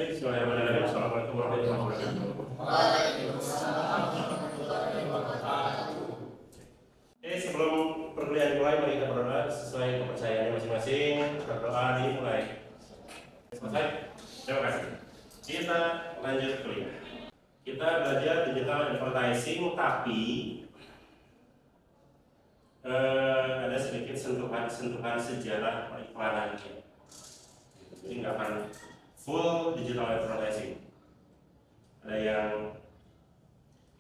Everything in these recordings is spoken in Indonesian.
Baik, bismillahirrahmanirrahim. Assalamualaikum warahmatullahi wabarakatuh. Waalaikumsalam warahmatullahi wabarakatuh. Oke, sebelum perkuliahan dimulai, mari kita berdoa sesuai kepercayaannya masing-masing. Berdoa dimulai. Selesai? Terima kasih. Kita lanjut kuliah. Kita belajar digital advertising, tapi ada sedikit sentuhan sejarah periklanannya. Jadi nggak akan full digital advertising. Ada yang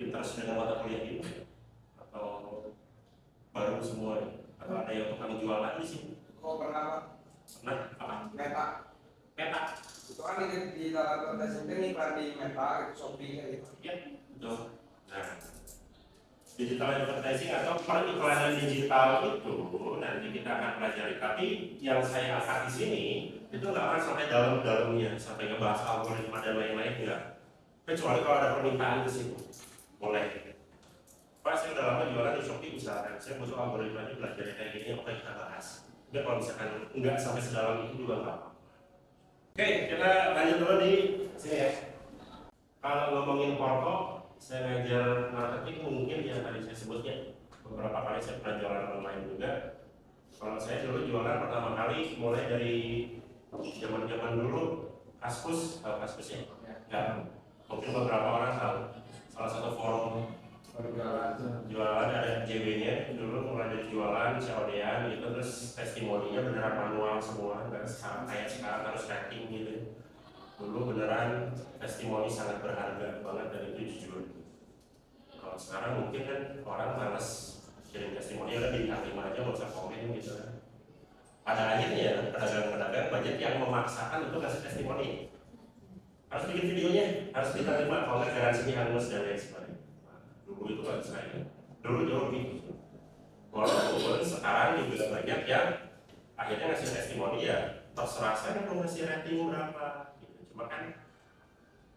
interest dengan mata kuliah ini atau baru semua, atau ada yang tukang jualan di sini? Kok pernah Pernah apa? Meta? Meta. Itu kan di dalam advertising itu iklan di Meta, itu Shopee gitu. Ya, betul. Nah, digital advertising atau periklanan digital itu nanti kita akan pelajari. Tapi yang saya angkat di sini itu nggak akan sampai dalam-dalamnya, sampai ngebahas algoritma dan lain-lain enggak. Kecuali kalau ada permintaan ke situ, boleh. Pak, saya udah lama jualan di Shopee misalkan, saya butuh algoritma ini, belajar kayak gini, oke kita bahas. Enggak, kalau misalkan enggak sampai sedalam itu juga enggak apa. Oke, kita lanjut dulu di sini ya. Kalau ngomongin pokok, saya ngajar marketing mungkin yang tadi saya sebutnya. Beberapa kali saya pernah jualan online juga. Kalau saya dulu jualan pertama kali mulai dari zaman dulu Kaskus, tahu Kaskus ya? Ya, mungkin beberapa orang tahu. Salah satu forum jualan ada JB-nya dulu, mulai dari jualan, COD-an gitu, terus testimoninya beneran manual semua, nggak kayak sekarang harus rating gitu. Dulu beneran testimoni sangat berharga banget dan itu jujur. Kalau sekarang mungkin kan orang malas kirim testimoni, udah bintang 5 aja nggak usah komen gitu kan. Pada akhirnya pedagang-pedagang banyak yang memaksakan untuk ngasih testimoni. Harus bikin videonya, harus bintang 5, kalau nggak garansinya hangus dan lain sebagainya. Dulu itu kan saya, dulu jauh gitu. Walaupun sekarang juga banyak yang akhirnya ngasih testimoni ya terserah saya mau ngasih rating berapa gitu. Cuma kan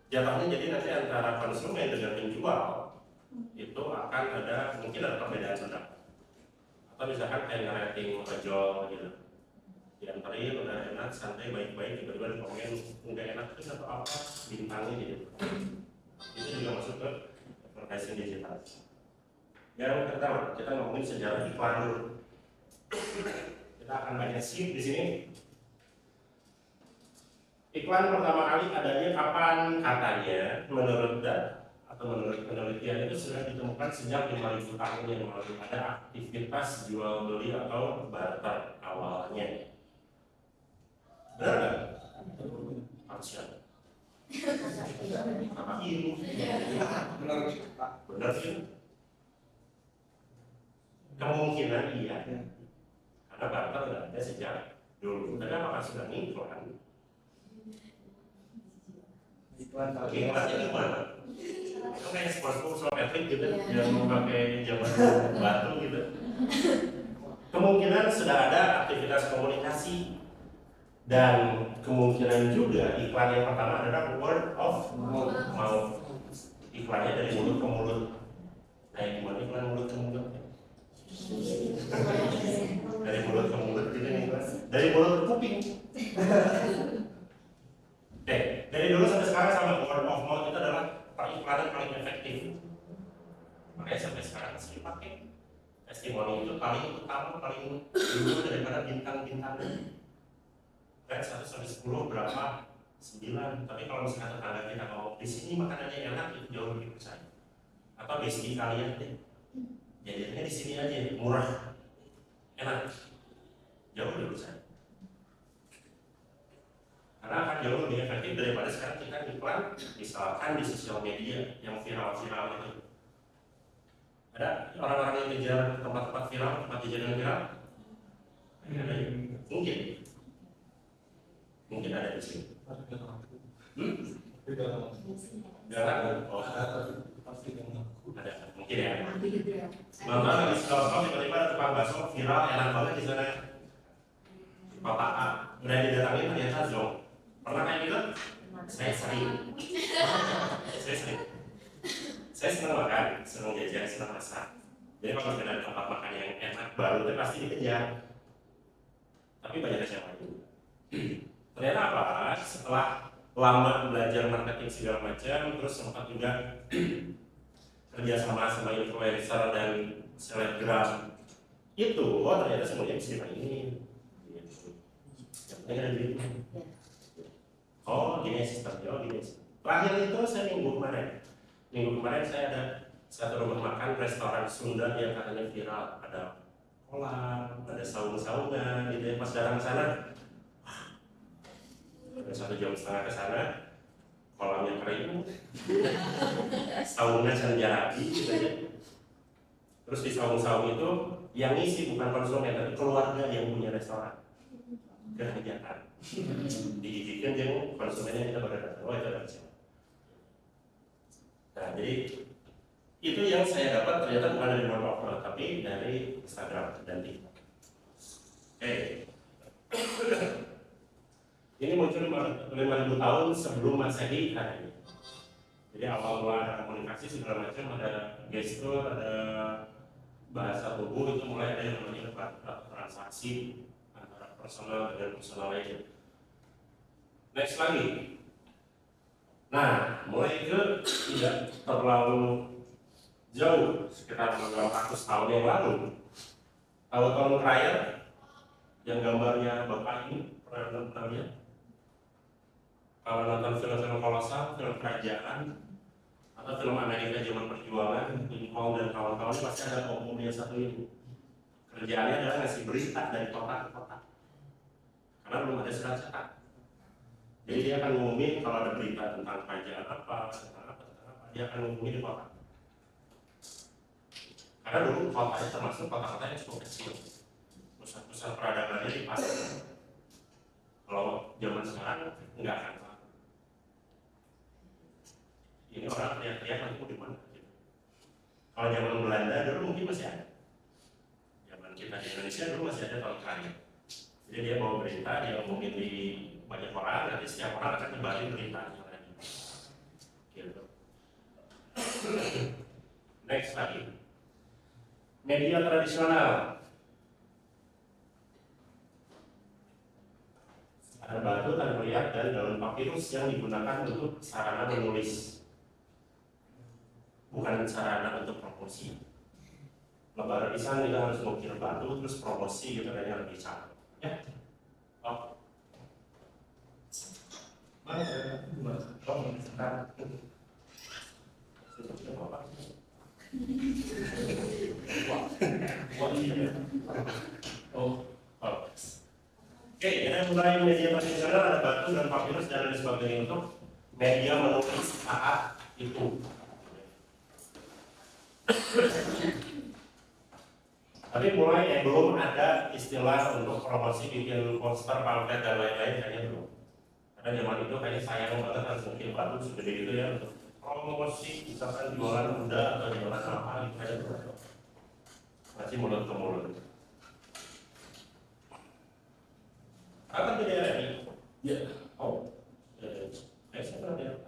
jatuhnya jadi nanti antara konsumen dengan penjual itu akan ada mungkin ada perbedaan pendapat. Atau misalkan kayak rating ojol gitu, diantarin udah enak santai baik-baik, tiba-tiba di komen nggak enak itu atau apa bintangnya gitu. Itu juga masuk ke advertising digital. Yang pertama kita ngomongin sejarah iklan dulu. Kita akan banyak skip di sini. Iklan pertama kali adanya kapan? Katanya menurut data atau menurut penelitian itu sudah ditemukan sejak 5.000 tahun yang lalu. Ada aktivitas jual beli atau barter awalnya. Benar nggak? Parsial. Apa ini? Benar sih. Kemungkinan iya. Karena barter nggak ada sejak dulu. Tapi apakah sudah iklan? Iklannya gimana? Itu kayak sport atlet gitu, yang mau pakai zaman batu gitu. Kemungkinan sudah ada aktivitas komunikasi dan kemungkinan juga iklan yang pertama adalah word of mouth. Iklannya dari mulut ke mulut. Kayak gimana iklan mulut ke mulut? Dari mulut ke mulut gitu nih, dari mulut ke kuping. Oke, dari dulu sampai sekarang sama word of mouth itu adalah periklanan paling efektif. Makanya sampai sekarang masih dipakai. Testimoni itu paling utama, paling dulu daripada bintang-bintang. Kan 1 sampai 10 berapa? 9. Tapi kalau misalkan tetangga kita ngomong di sini makanannya enak, itu jauh lebih percaya. Atau basic kalian deh. Jadinya di sini aja murah, enak, jauh lebih percaya. Karena akan jauh lebih efektif daripada sekarang kita iklan misalkan di sosial media yang viral-viral itu. Ada orang-orang yang kejar tempat-tempat viral, tempat kejadian viral? Mungkin ada di sini. Jangan. Oh, ada, mungkin ya. Nonton lagi sekolah tiba-tiba ada tukang bakso viral, enak banget di sana. Bapak A, udah didatangi ternyata zong. Pernah kayak gitu? Saya sering. Saya senang makan, senang jajan, senang masak. Jadi kalau ada tempat makan yang enak baru, itu pasti dikejar. Tapi banyak yang lain. Ternyata apa? Setelah lama belajar marketing segala macam, terus sempat juga kerja sama influencer dan selebgram. Itu ternyata semuanya bisa dimainin. Gitu. Yang penting ada duit. Oh gini sistemnya, gini. Terakhir itu saya minggu kemarin saya ada satu rumah makan restoran Sunda yang katanya viral, ada kolam, ada saung-saungan gitu ya. Pas datang ke sana, ada 1,5 jam ke sana, kolamnya kering, saungnya senjarabi gitu ya. Terus di saung-saung itu yang ngisi bukan konsumen tapi keluarga yang punya restoran. Kerajaan diizinkan yang konsumennya kita pada datang, oh itu ada siapa. Nah jadi itu yang saya dapat ternyata bukan dari Marvel tapi dari Instagram dan TikTok. Oke. Ini muncul 5.000 tahun sebelum Masehi hari ini. Jadi awal mula ada komunikasi segala macam, ada gestur, ada bahasa tubuh, itu mulai ada yang namanya transaksi antara personal dan personal lainnya. Next lagi. Nah, mulai ke tidak terlalu jauh, sekitar 400 tahun yang lalu. Tahu Tom Cruise yang gambarnya bapak ini pernah lihat? Kalau nonton film-film kolosal, film kerajaan, atau film Amerika zaman perjuangan, Lincoln dan kawan-kawan pasti ada omong yang satu ini. Kerjaannya adalah ngasih berita dari kota ke kota, karena belum ada surat cetak. Jadi dia akan ngumumin kalau ada berita tentang kerajaan apa, dia akan ngumumin di kota. Karena dulu kotanya termasuk kota-kota yang cukup kecil, pusat-pusat peradabannya di pasar. Kalau zaman sekarang nggak akan. Ini orang teriak-teriak itu di mana? Kalau zaman Belanda dulu mungkin masih ada. Zaman kita di Indonesia dulu masih ada tahun terakhir. Jadi dia bawa berita, dia ngomongin di banyak orang, nanti setiap orang akan kembali beritanya lagi. Gitu. Next lagi. Media tradisional. Ada batu, tanda melihat, dan daun papirus yang digunakan untuk sarana menulis. Bukan sarana untuk promosi. Lebaran pisan kita harus ngukir batu terus promosi gitu kan yang lebih canggih. Ya. Oh. Oke, kita mulai media tradisional, ada batu dan papirus dan lain sebagainya untuk media menulis saat itu. Tapi mulai belum ada istilah untuk promosi bikin poster, pamflet dan lain-lain kayaknya belum. Karena zaman itu kayaknya sayang banget harus mungkin batu segede itu ya untuk promosi misalkan jualan muda atau jualan apa gitu kayaknya belum. Masih mulut ke mulut. Apa beda ini? Ya. Oh. Saya pernah lihat.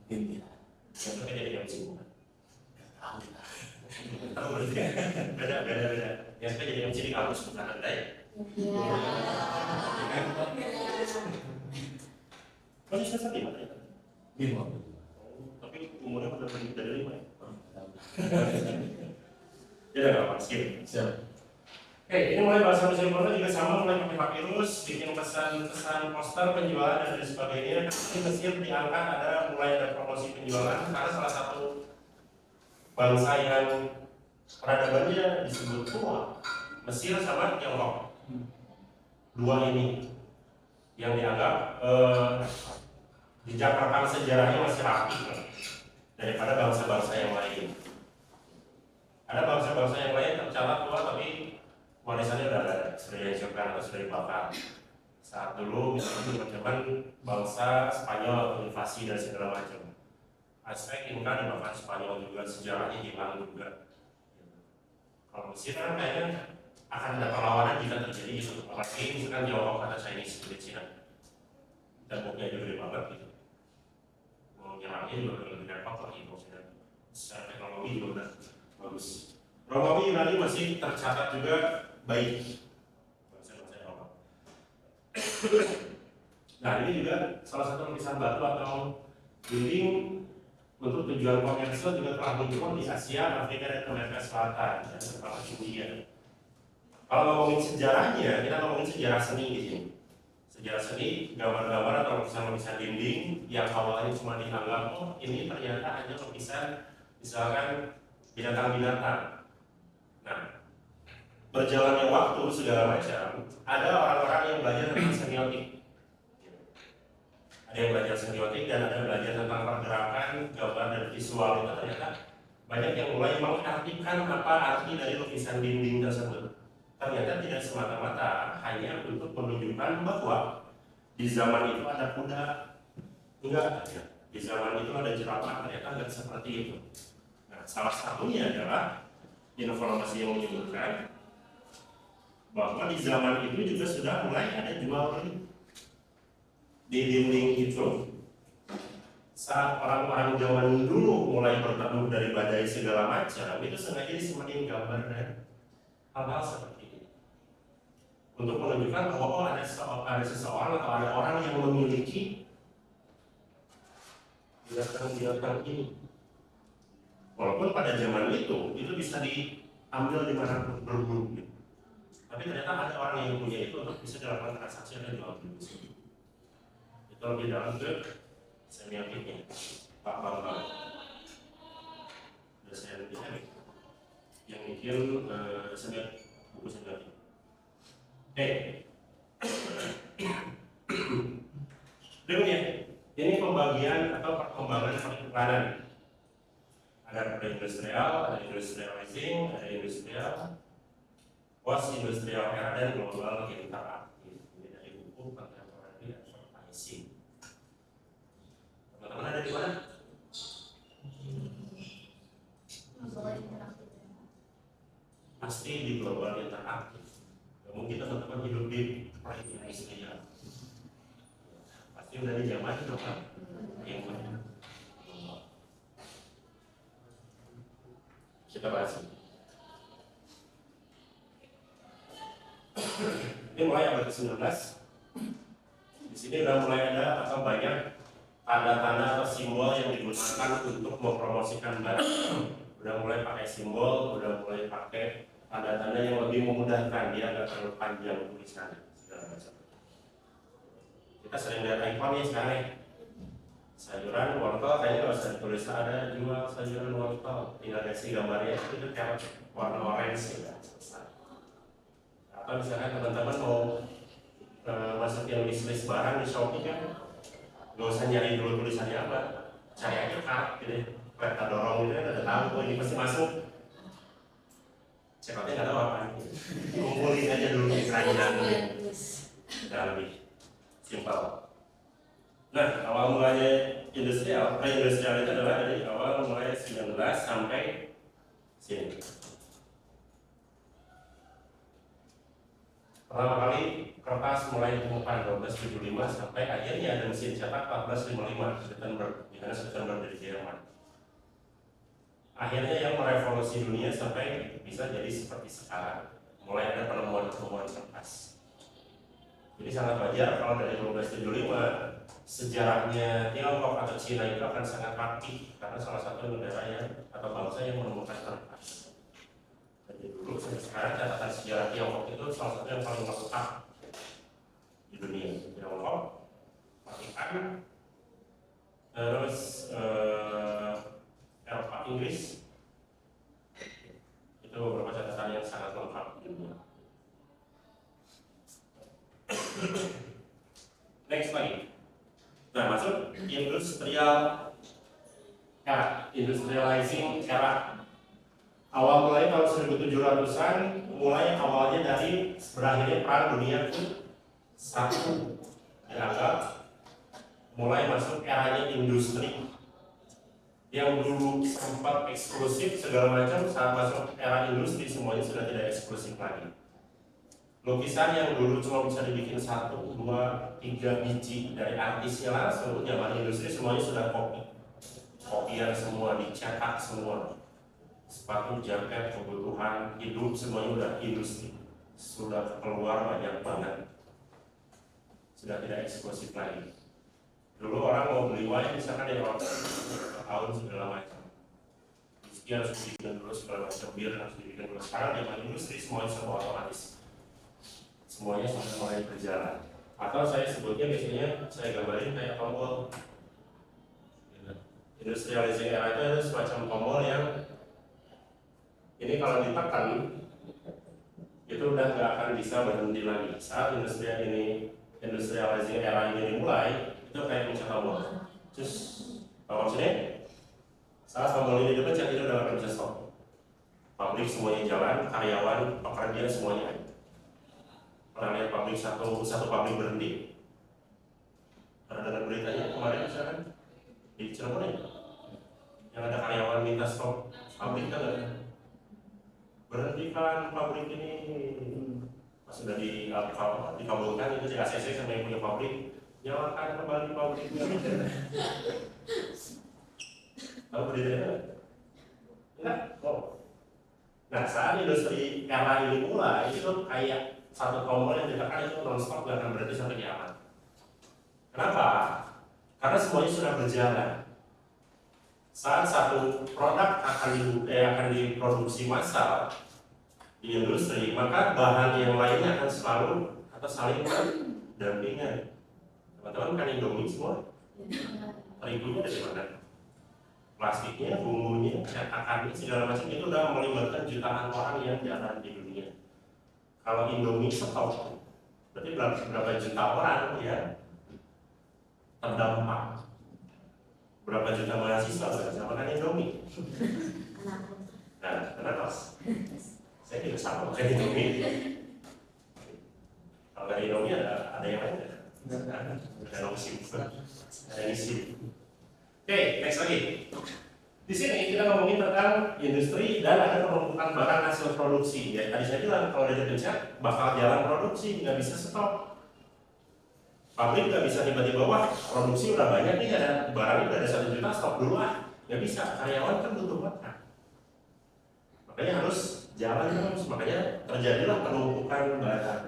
Ini. Yang jadi yang sibuk. Tahu berarti beda. Yang suka jadi MC di kampus bukan Anda ya? Masih selesai di mana ya? 5. Tapi umurnya udah lebih dari 5 ya? Ya udah nggak apa-apa, skip. Oke, ini mulai bahasa Mesir Kuno juga sama, mulai pakai papirus, bikin pesan-pesan poster penjualan dan sebagainya. Ini Mesir diangkat mulai ada promosi penjualan karena salah satu bangsa yang peradabannya disebut tua, Mesir sama Tiongkok. Dua ini yang dianggap jejak rekam sejarahnya masih rapi daripada bangsa-bangsa yang lain. Ada bangsa-bangsa yang lain tercatat tua tapi warisannya udah ada, sudah dihancurkan atau sudah dibakar. Saat dulu misalnya zaman bangsa Spanyol invasi dan segala macam. Aspek Inka dibakar Spanyol juga, sejarahnya hilang juga. Kalau Mesir kan kayaknya akan ada perlawanan jika terjadi gitu. Apalagi misalkan Tiongkok atau Chinese di Cina. Temboknya juga gede banget gitu. Mau nyerangnya juga lebih gampang lagi maksudnya. Secara teknologi juga udah bagus. Romawi Yunani masih tercatat juga baik. Nah ini juga salah satu lukisan batu atau dinding untuk tujuan komersial juga telah muncul di Asia, Afrika, dan Amerika Selatan dan terutama India. Kalau ngomongin sejarahnya, kita ngomongin sejarah seni di sini. Sejarah seni, gambar-gambar atau lukisan-lukisan dinding yang awalnya cuma dianggap, oh ini ternyata hanya lukisan misalkan binatang-binatang. Nah, berjalannya waktu segala macam, ada orang-orang yang belajar tentang semiotik. Ada yang belajar semiotik dan ada yang belajar tentang pergerakan, gambar dan visual itu ternyata banyak yang mulai mengartikan apa arti dari lukisan dinding tersebut. Ternyata tidak semata-mata hanya untuk menunjukkan bahwa di zaman itu ada kuda, enggak ya. Di zaman itu ada jerapah, ternyata enggak seperti itu. Nah, salah satunya adalah informasi yang menyebutkan bahwa di zaman itu juga sudah mulai ada jual beli di dinding itu. Saat orang-orang zaman dulu mulai bertemu dari badai segala macam, itu sengaja disematkan gambar dan hal-hal seperti ini untuk menunjukkan bahwa oh, ada seseorang atau ada orang yang memiliki binatang ini. Walaupun pada zaman itu bisa diambil dimanapun berburu. Tapi ternyata ada orang yang punya itu untuk bisa dilakukan transaksi dan jual beli. Itu lebih dalam ke semiotiknya, Pak Bambang. Sudah saya lihat yang bikin buku semiotik. Berikutnya, ini pembagian atau perkembangan pertukaran. Ada pre-industrial, ada industrializing, ada industrial, post-industrial era, dan global interaktif. Ini dari buku Contemporary Advertising. Teman-teman ada di mana? Pasti di global interaktif. Mungkin teman-teman hidup di pre-industrial. Pasti udah di zaman itu kan? Yang mana? Kita bahas. Ini mulai abad ke-19. Di sini udah mulai ada atau banyak tanda-tanda atau simbol yang digunakan untuk mempromosikan barang. Udah mulai pakai simbol, udah mulai pakai tanda-tanda yang lebih memudahkan, dia nggak terlalu panjang tulisannya segala macam. Kita sering lihat ikonnya sekarang. Sayuran wortel kayaknya nggak usah ditulis ada jual sayuran wortel, tinggal kasih gambarnya itu kayak warna orange ya. Atau misalkan teman-teman mau masukin list barang di Shopee kan nggak usah nyari dulu tulisannya apa, cari aja card gitu, kita dorong gitu kan udah tahu kok ini pasti masuk. Cekotnya nggak tahu apa, kumpulin aja dulu kerajinan udah lebih simpel. Nah, awal mulanya industrial, pre-industrial itu adalah dari awal mulai 19 sampai sini. Pertama kali kertas mulai ditemukan 1275 sampai akhirnya ada mesin cetak 1455 Gutenberg dari Jerman. Akhirnya yang merevolusi dunia sampai bisa jadi seperti sekarang. Mulai ada penemuan kertas. Jadi sangat wajar kalau dari 1275 sejarahnya Tiongkok atau Cina itu akan sangat rapi karena salah satu negaranya atau bangsa yang menemukan kertas. Jadi dulu sampai sekarang catatan sejarah Tiongkok itu salah satu yang paling lengkap di dunia. Tiongkok, Vatikan, terus Eropa, Inggris, itu beberapa catatan yang sangat lengkap di dunia. Next lagi. Nah, masuk industrializing era. Awal mulai tahun 1700-an, mulai awalnya dari berakhirnya Perang Dunia ke-1 dianggap mulai masuk eranya industri. Yang dulu sempat eksklusif segala macam, saat masuk era industri semuanya sudah tidak eksklusif lagi. Lukisan yang dulu cuma bisa dibikin 1, 2, 3 biji dari artisnya langsung, zaman industri semuanya sudah kopian semua, dicetak semua. Sepatu, jaket, kebutuhan hidup semuanya udah industri, sudah keluar banyak banget. sudah tidak eksklusif lagi. Dulu orang mau beli wine misalkan di Eropa tahun segala macam. Whisky harus dibikin dulu segala macam, bir harus dibikin dulu. Sekarang zaman industri semuanya serba otomatis. Semuanya sudah mulai berjalan. Atau saya sebutnya biasanya saya gambarin kayak tombol. Industrializing era itu ada semacam tombol yang ini kalau ditekan itu udah nggak akan bisa berhenti lagi. Saat industrializing era ini dimulai, itu kayak mencet tombol. Terus, apa maksudnya? Saat tombol ini dipencet itu udah nggak akan bisa stop. Pabrik semuanya jalan, karyawan, pekerja semuanya. Pernah lihat pabrik satu pabrik berhenti? Pernah dengar beritanya kemarin misalkan di Cirebon ya? Yang ada karyawan minta stop pabrik kan nggak? Berhentikan pabrik ini. Pas sudah dikabulkan itu ACC sama yang punya pabrik, nyalakan kembali pabriknya. Tahu beritanya? Enggak? Oh. Nah, saat industri era ini mulai itu kayak satu tombol yang ditekan itu non-stop gak akan berhenti sampai kiamat. Kenapa? Karena semuanya sudah berjalan. Saat satu produk akan diproduksi massal di industri, maka bahan yang lainnya akan selalu atau saling berdampingan. Teman-teman kan Indomie semua? Terigunya dari mana? Plastiknya, bumbunya, cetakannya, segala macam itu udah melibatkan jutaan orang yang ada di dunia. Kalau Indomie stop, berarti berapa juta orang ya terdampak. Berapa juta mahasiswa bisa makan Indomie? Nah, kenapa? Saya juga sama makan Indomie. Kalau dari Indomie ada yang lain nggak? Ada opsi, ada isi. Oke, next lagi. Di sini kita ngomongin tentang industri dan ada penumpukan barang hasil produksi. Ya, tadi saya bilang kalau ada pencet bakal jalan produksi, nggak bisa stop. Pabrik nggak bisa tiba-tiba wah produksi udah banyak nih, ada barangnya udah ada 1 juta, stop dulu ah. Nggak bisa, karyawan kan butuh makan. Makanya harus jalan terus, makanya terjadilah penumpukan barang.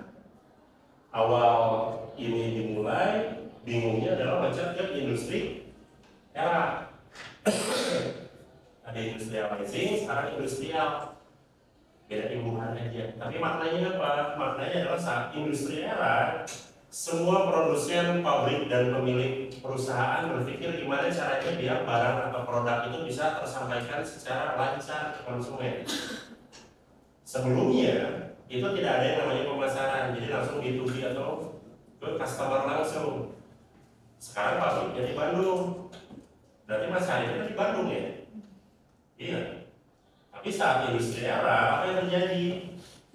Awal ini dimulai, bingungnya adalah macet ke industri era. Ada industrializing, sekarang industrial. Beda imbuhan aja. Tapi maknanya apa? Maknanya adalah saat industri era, semua produsen, pabrik, dan pemilik perusahaan berpikir gimana caranya biar barang atau produk itu bisa tersampaikan secara lancar ke konsumen. Sebelumnya, itu tidak ada yang namanya pemasaran, jadi langsung B2B atau ke customer langsung. Sekarang pabriknya di Bandung. Berarti Mas Hari itu di Bandung ya? Iya. Tapi saat industri era, apa yang terjadi?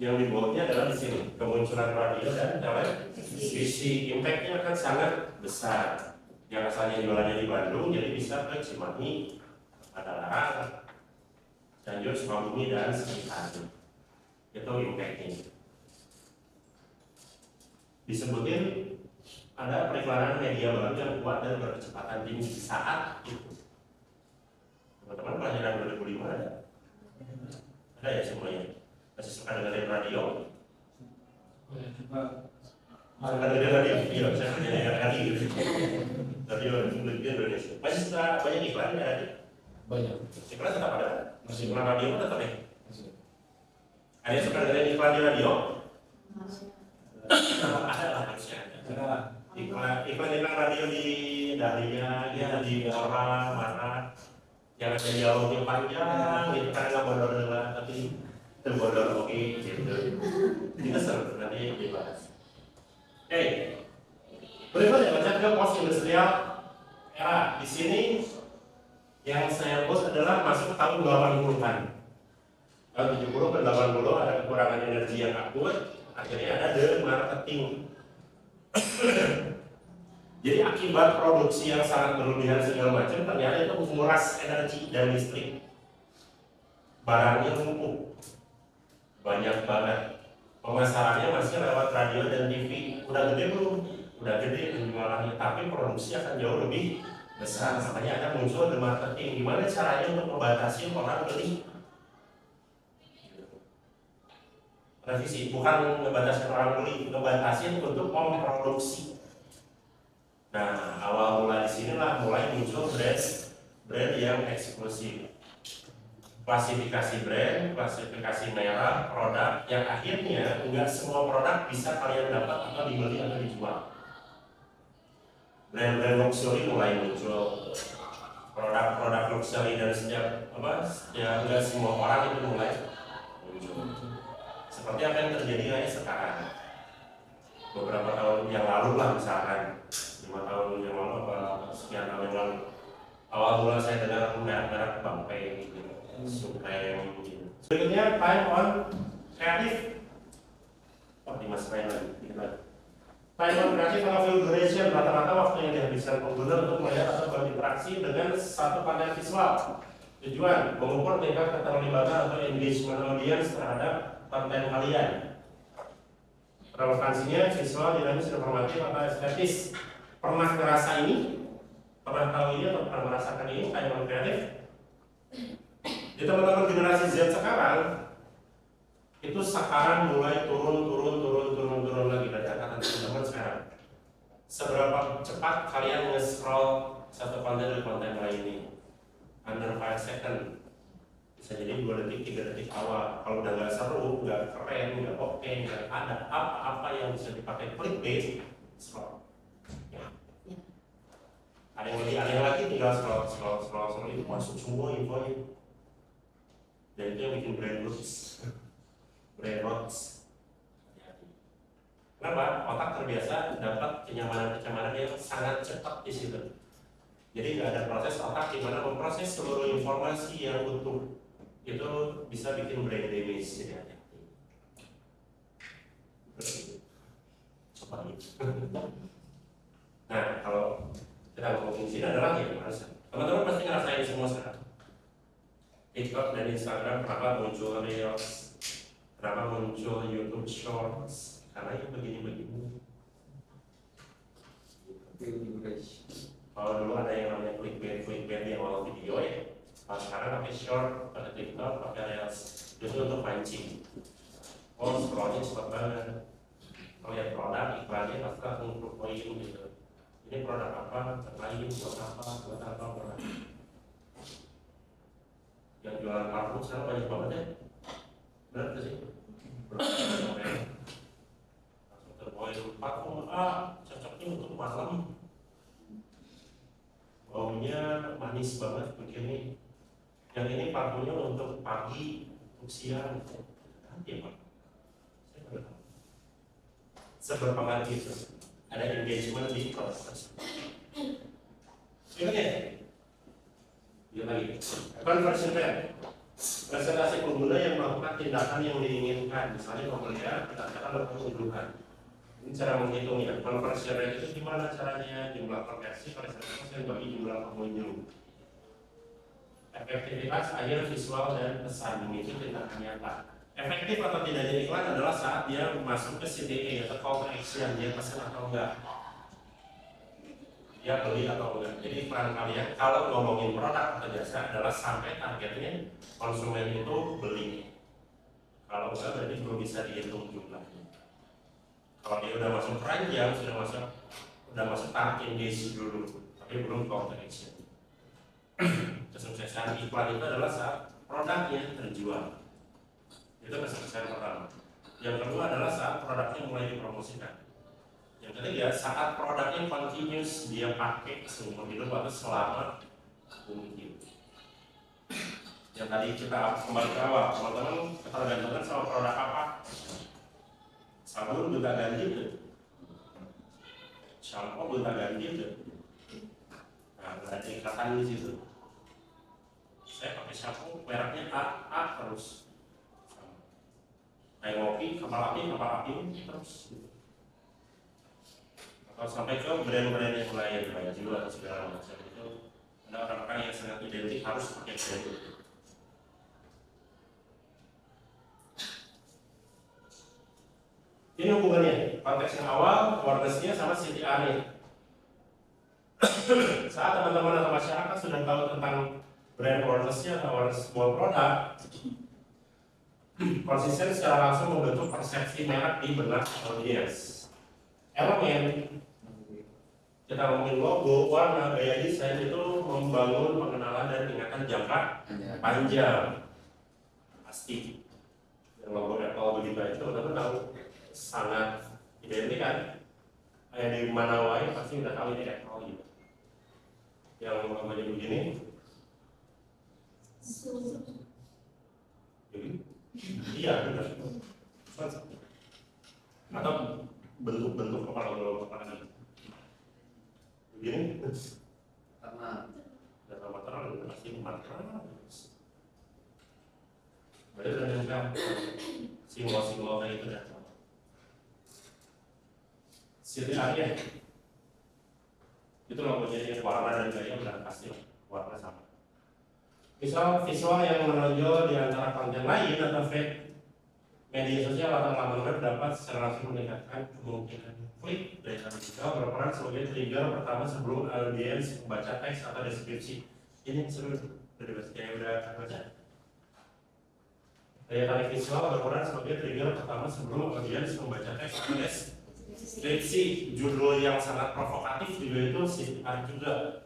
Yang dibuatnya adalah di sini, kemunculan radio dan televisi. Impact-nya akan sangat besar. Yang asalnya jualannya di Bandung, jadi bisa ke Cimahi, Padalarang, Cianjur, Sukabumi, dan sekitarnya. Itu impact-nya. Disebutin ada periklanan media baru yang kuat dan berkecepatan tinggi saat itu. Teman-teman pelajaran 2005 ada? Ada ya semuanya? Masih suka dengerin radio? Suka dengerin radio? Iya, saya dengerin radio. Radio Indonesia. Masih suka banyak iklan ya radio? Banyak. Iklan tetap ada? Masih. Iklan radio tetap ya? Masih. Ada yang suka dengerin iklan di radio? Ada lah harusnya. Iklan radio di Dahlia, ya di Ora, mana yang ada dialognya panjang, gitu kan nggak bodor lah, tapi terbodor oke, gitu. Itu seru nanti dibahas. Oke, berikutnya baca ke post industrial era. Di sini yang saya post adalah masuk ke tahun 80-an. Tahun 70 ke 80 ada kekurangan energi yang akut, akhirnya ada marketing. Jadi akibat produksi yang sangat berlebihan segala macam, ternyata itu menguras energi dan listrik. Barangnya numpuk, banyak banget. Pemasarannya masih lewat radio dan TV. Udah gede belum? Udah gede penjualannya, tapi produksi akan jauh lebih besar. Makanya ada muncul the marketing. Gimana caranya untuk membatasi orang beli? Revisi, bukan ngebatasi orang beli, ngebatasi untuk memproduksi. Nah, awal mula di sinilah mulai muncul brand yang eksklusif. Klasifikasi brand, klasifikasi merek, produk yang akhirnya enggak semua produk bisa kalian dapat atau dibeli atau dijual. Brand-brand luxury mulai muncul, produk-produk luxury dan setiap ya enggak semua orang itu mulai muncul. Seperti apa yang terjadi kayak sekarang. Beberapa tahun yang lalu lah misalkan 5 tahun yang lalu apa sekian tahun yang lalu awal mula saya dengar merek-merek Bangpai gitu. Supreme gitu. Berikutnya time on creative. Mas Ryan lagi. Time on creative atau field duration rata-rata waktu yang dihabiskan pengguna untuk melihat atau berinteraksi dengan satu konten visual. Tujuan mengukur tingkat keterlibatan atau engagement audience terhadap konten kalian. Relevansinya visual, dinamis, informatif atau estetis. Pernah ngerasa ini? Pernah tahu ini atau pernah merasakan ini time on creative? Di teman-teman generasi Z sekarang itu sekarang mulai turun lagi dari angkatan teman-teman sekarang. Seberapa cepat kalian nge-scroll satu konten dari konten lain ini? Under 5 second. Bisa jadi 2 detik, 3 detik awal. Kalau udah nggak seru, nggak keren, nggak oke, nggak ada apa-apa yang bisa dipakai clickbait, scroll. Ya. Ada yang lebih aneh lagi, tinggal scroll itu masuk semua infonya. Dan itu yang bikin brain rot. Kenapa? Otak terbiasa dapat kenyamanan yang sangat cepat di situ. Jadi nggak ada proses otak di mana memproses seluruh informasi yang utuh. Itu bisa bikin brain damage. Jadi hati-hati. Coba gitu. Nah, kalau kita ngomongin sini adalah ya mas, teman-teman pasti ngerasain semua sekarang. TikTok dan Instagram kenapa muncul Reels, kenapa muncul YouTube Shorts, karena yang begini-begini. Kalau dulu ada yang namanya clickbait yang awal video ya, sekarang pakai short, pakai TikTok, pakai Reels, itu untuk mancing. Oh scrollnya cepat banget, lihat produk iklannya pasti langsung poin gitu. Ini produk apa, lain buat apa, produk. Yang jualan parfum sekarang banyak banget ya, benar gak sih? Langsung terpoin parfum cocoknya untuk malam, baunya manis banget begini. Yang ini parfumnya untuk pagi, untuk siang. Nanti pak, saya baru tahu. Seberpengaruh itu ada engagement di proses. Ingat ya? Lihat lagi, conversion rate, presentasi pengguna yang melakukan tindakan yang diinginkan, misalnya pembelian, kita berkeuntungan. Ini cara menghitungnya. Conversion rate itu gimana caranya? Jumlah konversi presentasi bagi jumlah pengunjung. Efektivitas akhir visual dan pesan itu tindakan nyata. Efektif atau tidaknya iklan adalah saat dia masuk ke CTA atau call to action, dia pesan atau enggak. Dia beli atau enggak. Jadi iklan kalian kalau ngomongin produk atau jasa adalah sampai targetnya konsumen itu beli. Kalau enggak berarti belum bisa dihitung jumlahnya. Kalau dia udah masuk keranjang, udah masuk tahap engage dulu, tapi belum call to action. Kesuksesan iklan itu adalah saat produknya terjual. Itu kesuksesan pertama. Yang kedua adalah saat produknya mulai dipromosikan. Yang ketiga, saat produknya continuous dia pakai seumur hidup atau selama mungkin. Yang tadi kita kembali ke awal, teman-teman ketergantungan sama produk apa? Sabun juga ganti tuh, shampoo juga ganti tuh. Nah, nggak ada ikatan di situ. Saya pakai shampoo mereknya A terus. Kayak ngopi, kapal api terus. Atau sampai ke brand-brand yang lain, baju atau segala macam itu, ada orang-orang yang sangat identik harus pakai brand itu. Ini hubungannya, konteks yang awal, awareness-nya sama CTR-nya. Saat teman-teman atau masyarakat sudah tahu tentang brand awareness-nya atau awareness sebuah produk, konsisten secara langsung membentuk persepsi merek di benak audiens. Elemen kita ngomongin logo, warna, gaya desain itu membangun pengenalan dan ingatan jangka panjang. Pasti yang logo Apple begitu aja teman-teman tahu sangat identik kan. Kayak di mana wae pasti udah tahu ini Apple gitu. Yang logonya begini. Iya benar. Atau bentuk-bentuk kepala logo kepala begini. Karena Data materal pasti materal. Baru udah nempel simbol-simbol kayak itu dah. Ciri Arya itu logonya yang warna dan gaya udah pasti lah, warna sama. Visual yang menonjol di antara konten lain atau feed media sosial atau laman web dapat secara langsung meningkatkan kemungkinan klik. Data digital berperan sebagai trigger pertama sebelum audiens membaca teks atau deskripsi. Ini seru dari kayak udah baca. Daya tarik visual berperan sebagai trigger pertama sebelum audiens membaca teks atau deskripsi. Judul yang sangat provokatif juga itu sih juga.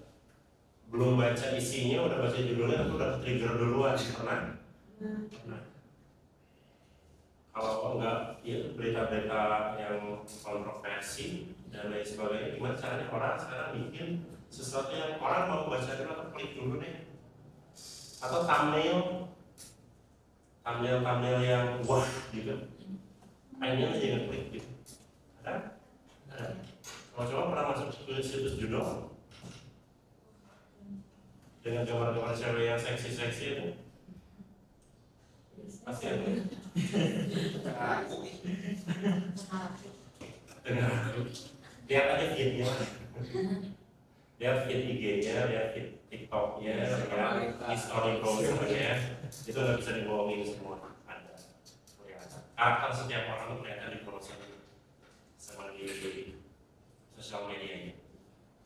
Belum baca isinya udah baca judulnya tapi udah trigger duluan. Pernah? Nah, kalau enggak ya, berita-berita yang kontroversi dan lain sebagainya, gimana caranya orang sekarang bikin sesuatu yang orang mau baca dulu atau klik dulu deh, atau thumbnail yang wah gitu, pengen aja ngeklik gitu. Ada? Coba pernah masuk ke situs judul dengan gambar-gambar cewek yang seksi-seksi itu? Pasti ada. Dengar. Lihat aja feed-nya. Lihat feed IG-nya, lihat feed TikTok-nya, lihat historical semuanya. Itu nggak bisa dibohongin semua. Ada. Karakter setiap orang itu kelihatan di proses sama di sosial medianya.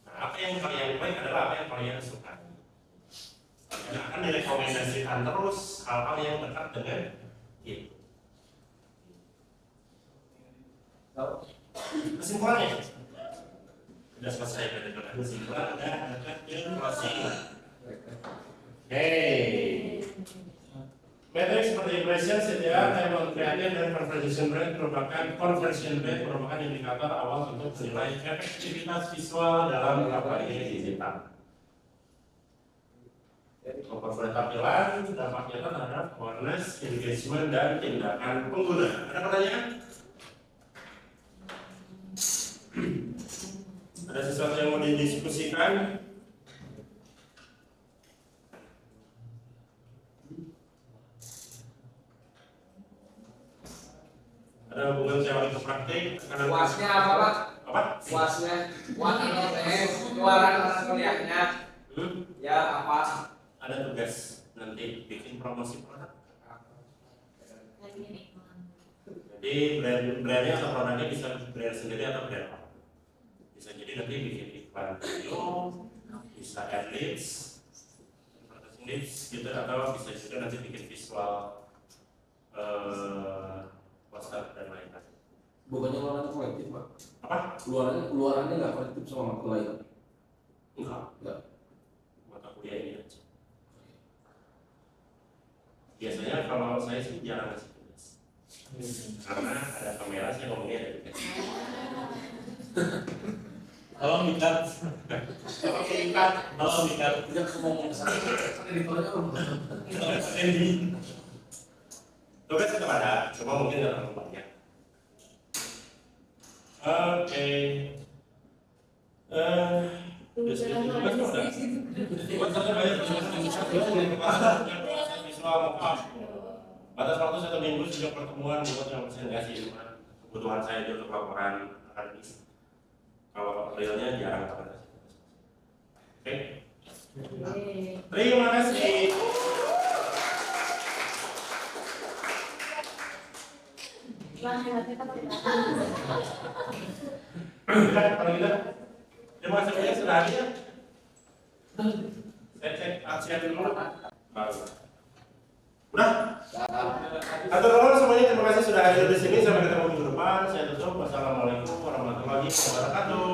Nah, apa yang kalian baik adalah apa yang kalian suka. Dan akan direkomendasikan terus hal-hal yang dekat dengan itu. Kesimpulannya sudah selesai pada kesimpulan dan dekat ke closing. Metrik seperti impression, CTA, time on creative, dan conversion rate merupakan indikator awal untuk menilai efektivitas visual dalam kampanye digital. Memperoleh tampilan, dampaknya terhadap awareness, engagement, dan tindakan pengguna. Ada pertanyaan? Ada sesuatu yang mau didiskusikan? Ada hubungan teori ke praktik? puasnya apa Pak? Apa? Puasnya, puas atau keluaran kuliahnya? Ya apa? Ada tugas nanti bikin promosi produk. Jadi brandnya atau produknya bisa brand sendiri atau brand apa? Bisa jadi nanti bikin iklan video, bisa adlibs, advertising leads gitu, atau bisa juga nanti bikin visual poster dan lain-lain. Bukannya luarannya kolektif, Pak? Apa? Luarannya nggak kolektif sama mata lain? Enggak. Mata kuliah ini aja. Biasanya kalau saya sih jarang ngasih tugas, karena ada kamera saya ngomongnya ada tugas. Tolong dikat. Tidak ngomong kesana, editornya belum. Tugas tetap ada, cuma mungkin nggak terlalu banyak. Oke. Batas waktu 1 minggu sejak pertemuan buat yang presentasi kebutuhan saya untuk laporan akademis. Kalau realnya jarang banget. Oke. Terima kasih. Kalau gitu, terima kasih banyak sudah hadir. Saya cek aksian dulu. Udah? Atur ulun semuanya, terima kasih sudah hadir di sini. Sampai ketemu minggu depan. Saya tutup. Wassalamualaikum warahmatullahi wabarakatuh.